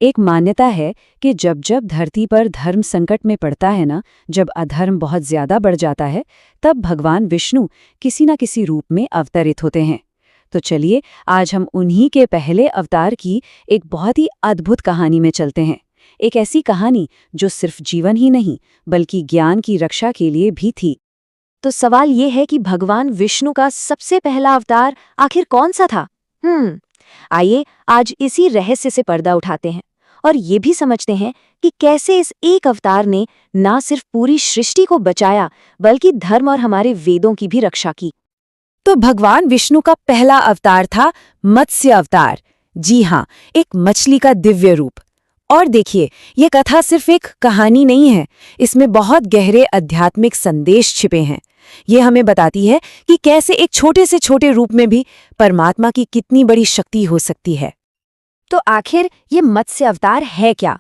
एक मान्यता है कि जब जब धरती पर धर्म संकट में पड़ता है ना, जब अधर्म बहुत ज्यादा बढ़ जाता है, तब भगवान विष्णु किसी न किसी रूप में अवतरित होते हैं। तो चलिए आज हम उन्हीं के पहले अवतार की एक बहुत ही अद्भुत कहानी में चलते हैं। एक ऐसी कहानी जो सिर्फ जीवन ही नहीं बल्कि ज्ञान की रक्षा के लिए भी थी। तो सवाल ये है कि भगवान विष्णु का सबसे पहला अवतार आखिर कौन सा था? आइए आज इसी रहस्य से पर्दा उठाते हैं और ये भी समझते हैं कि कैसे इस एक अवतार ने ना सिर्फ पूरी सृष्टि को बचाया बल्कि धर्म और हमारे वेदों की भी रक्षा की। तो भगवान विष्णु का पहला अवतार था मत्स्य अवतार। जी हाँ, एक मछली का दिव्य रूप। और देखिए, ये कथा सिर्फ एक कहानी नहीं है, इसमें बहुत गहरे आध्यात्मिक संदेश छिपे हैं। ये हमें बताती है कि कैसे एक छोटे से छोटे रूप में भी परमात्मा की कितनी बड़ी शक्ति हो सकती है। तो आखिर ये मत्स्य अवतार है क्या?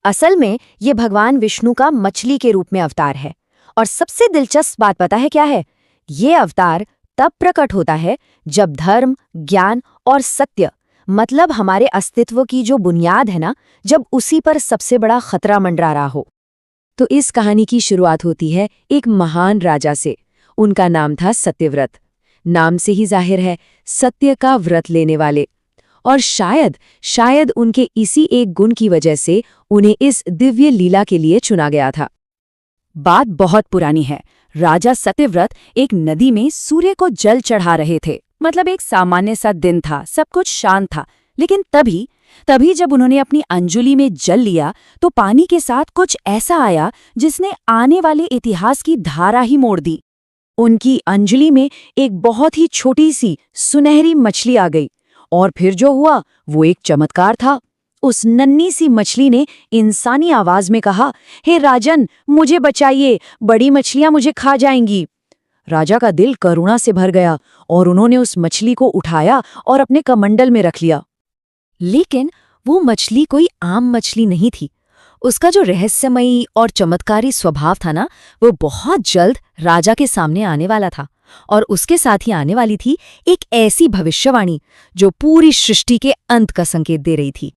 असल में ये भगवान विष्णु का मछली के रूप में अवतार है। और सबसे दिलचस्प बात पता है क्या है? ये अवतार तब प्रकट होता है जब धर्म, ज्ञान और सत्य, मतलब हमारे अस्तित्व की जो बुनियाद है ना, जब उसी पर सबसे बड़ा खतरा मंडरा रहा हो। तो इस कहानी की शुरुआत होती है एक महान राजा से। उनका नाम था सत्यव्रत। नाम से ही जाहिर है, सत्य का व्रत लेने वाले। और शायद उनके इसी एक गुण की वजह से उन्हें इस दिव्य लीला के लिए चुना गया था। बात बहुत पुरानी है। राजा सत्यव्रत एक नदी में सूर्य को जल चढ़ा रहे थे। मतलब एक सामान्य सा दिन था, सब कुछ शांत था। लेकिन तभी जब उन्होंने अपनी अंजुली में जल लिया तो पानी के साथ कुछ ऐसा आया जिसने आने वाले इतिहास की धारा ही मोड़ दी। उनकी अंजुली में एक बहुत ही छोटी सी सुनहरी मछली आ गई। और फिर जो हुआ वो एक चमत्कार था। उस नन्ही सी मछली ने इंसानी आवाज में कहा, हे राजन, मुझे बचाइए, बड़ी मछलियां मुझे खा जाएंगी। राजा का दिल करुणा से भर गया और उन्होंने उस मछली को उठाया और अपने कमंडल में रख लिया। लेकिन वो मछली कोई आम मछली नहीं थी। उसका जो रहस्यमयी और चमत्कारी स्वभाव था ना, वो बहुत जल्द राजा के सामने आने वाला था। और उसके साथ ही आने वाली थी एक ऐसी भविष्यवाणी जो पूरी सृष्टि के अंत का संकेत दे रही थी।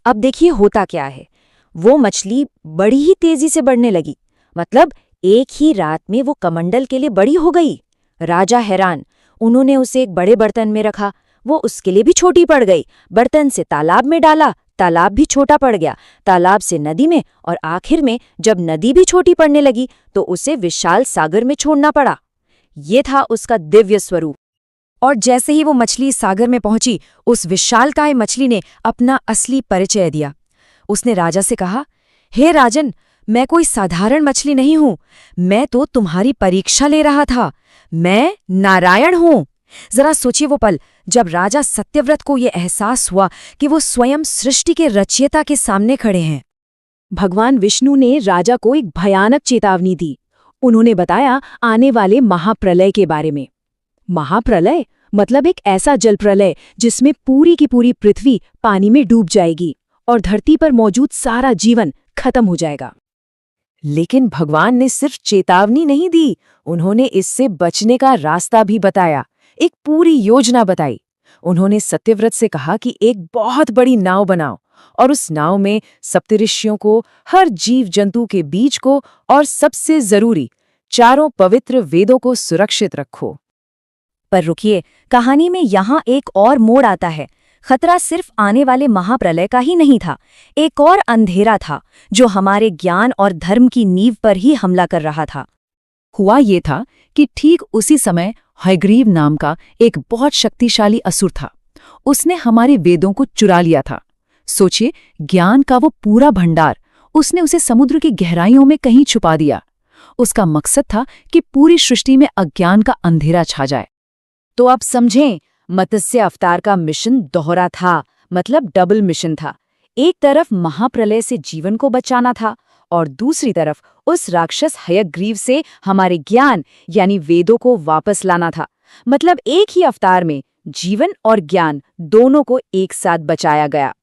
अब देखिए होता क्या है। वो मछली बड़ी ही तेजी से बढ़ने लगी। मतलब एक ही रात में वो कमंडल के लिए बड़ी हो गई। राजा हैरान। उन्होंने उसे एक बड़े बर्तन में रखा, वो उसके लिए भी छोटी पड़ गई। बर्तन से तालाब में डाला, तालाब भी छोटा पड़ गया। तालाब से नदी में, और आखिर में जब नदी भी छोटी पड़ने लगी तो उसे विशाल सागर में छोड़ना पड़ा। ये था उसका दिव्य स्वरूप। और जैसे ही वो मछली सागर में पहुंची, उस विशालकाय मछली ने अपना असली परिचय दिया। उसने राजा से कहा, हे राजन, मैं कोई साधारण मछली नहीं हूं, मैं तो तुम्हारी परीक्षा ले रहा था। मैं नारायण हूं। जरा सोचिए वो पल जब राजा सत्यव्रत को यह एहसास हुआ कि वो स्वयं सृष्टि के रचयिता के सामने खड़े हैं। भगवान विष्णु ने राजा को एक भयानक चेतावनी दी। उन्होंने बताया आने वाले महाप्रलय के बारे में। महाप्रलय मतलब एक ऐसा जल प्रलय जिसमें पूरी की पूरी पृथ्वी पानी में डूब जाएगी और धरती पर मौजूद सारा जीवन खत्म हो जाएगा। लेकिन भगवान ने सिर्फ चेतावनी नहीं दी, उन्होंने इससे बचने का रास्ता भी बताया, एक पूरी योजना बताई। उन्होंने सत्यव्रत से कहा कि एक बहुत बड़ी नाव बनाओ और उस नाव में सप्तऋषियों को, हर जीव जंतु के बीज को और सबसे जरूरी चारों पवित्र वेदों को सुरक्षित रखो। पर रुकिए, कहानी में यहाँ एक और मोड़ आता है। खतरा सिर्फ आने वाले महाप्रलय का ही नहीं था, एक और अंधेरा था जो हमारे ज्ञान और धर्म की नींव पर ही हमला कर रहा था। हुआ ये था कि ठीक उसी समय हयग्रीव नाम का एक बहुत शक्तिशाली असुर था। उसने हमारे वेदों को चुरा लिया था। सोचिए, ज्ञान का वो पूरा भंडार, उसने उसे समुद्र की गहराइयों में कहीं छुपा दिया। उसका मकसद था कि पूरी सृष्टि में अज्ञान का अंधेरा छा जाए। तो अब समझें, मत्स्य अवतार का मिशन दोहरा था, मतलब डबल मिशन था। एक तरफ महाप्रलय से जीवन को बचाना था और दूसरी तरफ उस राक्षस हयग्रीव से हमारे ज्ञान यानी वेदों को वापस लाना था। मतलब एक ही अवतार में जीवन और ज्ञान दोनों को एक साथ बचाया गया।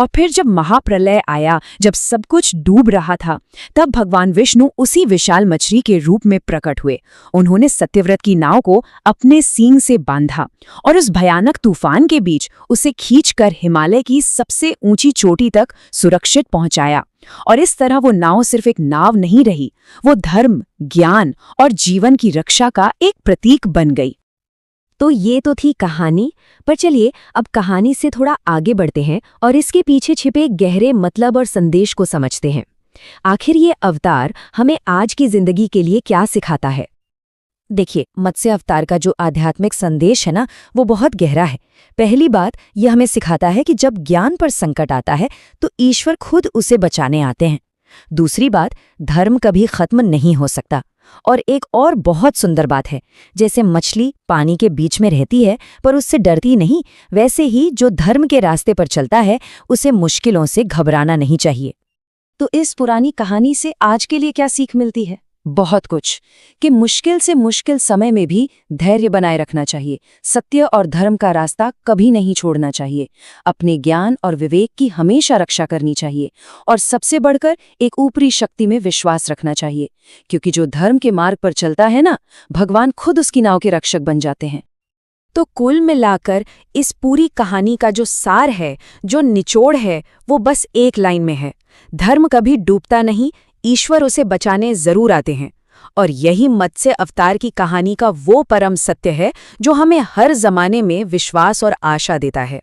और फिर जब महाप्रलय आया, जब सब कुछ डूब रहा था, तब भगवान विष्णु उसी विशाल मछली के रूप में प्रकट हुए। उन्होंने सत्यव्रत की नाव को अपने सींग से बांधा और उस भयानक तूफान के बीच उसे खींचकर हिमालय की सबसे ऊंची चोटी तक सुरक्षित पहुंचाया। और इस तरह वो नाव सिर्फ एक नाव नहीं रही, वो धर्म, ज्ञान और जीवन की रक्षा का एक प्रतीक बन गई। तो ये तो थी कहानी, पर चलिए अब कहानी से थोड़ा आगे बढ़ते हैं और इसके पीछे छिपे गहरे मतलब और संदेश को समझते हैं। आखिर ये अवतार हमें आज की जिंदगी के लिए क्या सिखाता है? देखिए, मत्स्य अवतार का जो आध्यात्मिक संदेश है ना, वो बहुत गहरा है। पहली बात, यह हमें सिखाता है कि जब ज्ञान पर संकट आता है तो ईश्वर खुद उसे बचाने आते हैं। दूसरी बात, धर्म कभी खत्म नहीं हो सकता। और एक और बहुत सुंदर बात है, जैसे मछली पानी के बीच में रहती है पर उससे डरती नहीं, वैसे ही जो धर्म के रास्ते पर चलता है उसे मुश्किलों से घबराना नहीं चाहिए। तो इस पुरानी कहानी से आज के लिए क्या सीख मिलती है? बहुत कुछ, कि मुश्किल से मुश्किल समय में भी धैर्य बनाए रखना चाहिए, सत्य और धर्म का रास्ता कभी नहीं छोड़ना चाहिए, अपने ज्ञान और विवेक की हमेशा रक्षा करनी चाहिए, और सबसे बढ़कर एक ऊपरी शक्ति में विश्वास रखना चाहिए, क्योंकि जो धर्म के मार्ग पर चलता है ना, भगवान खुद उसकी नाव के रक्षक बन जाते हैं। तो कुल मिलाकर इस पूरी कहानी का जो सार है, जो निचोड़ है, वो बस एक लाइन में है: धर्म कभी डूबता नहीं, ईश्वर उसे बचाने जरूर आते हैं। और यही मत्स्य अवतार की कहानी का वो परम सत्य है जो हमें हर जमाने में विश्वास और आशा देता है।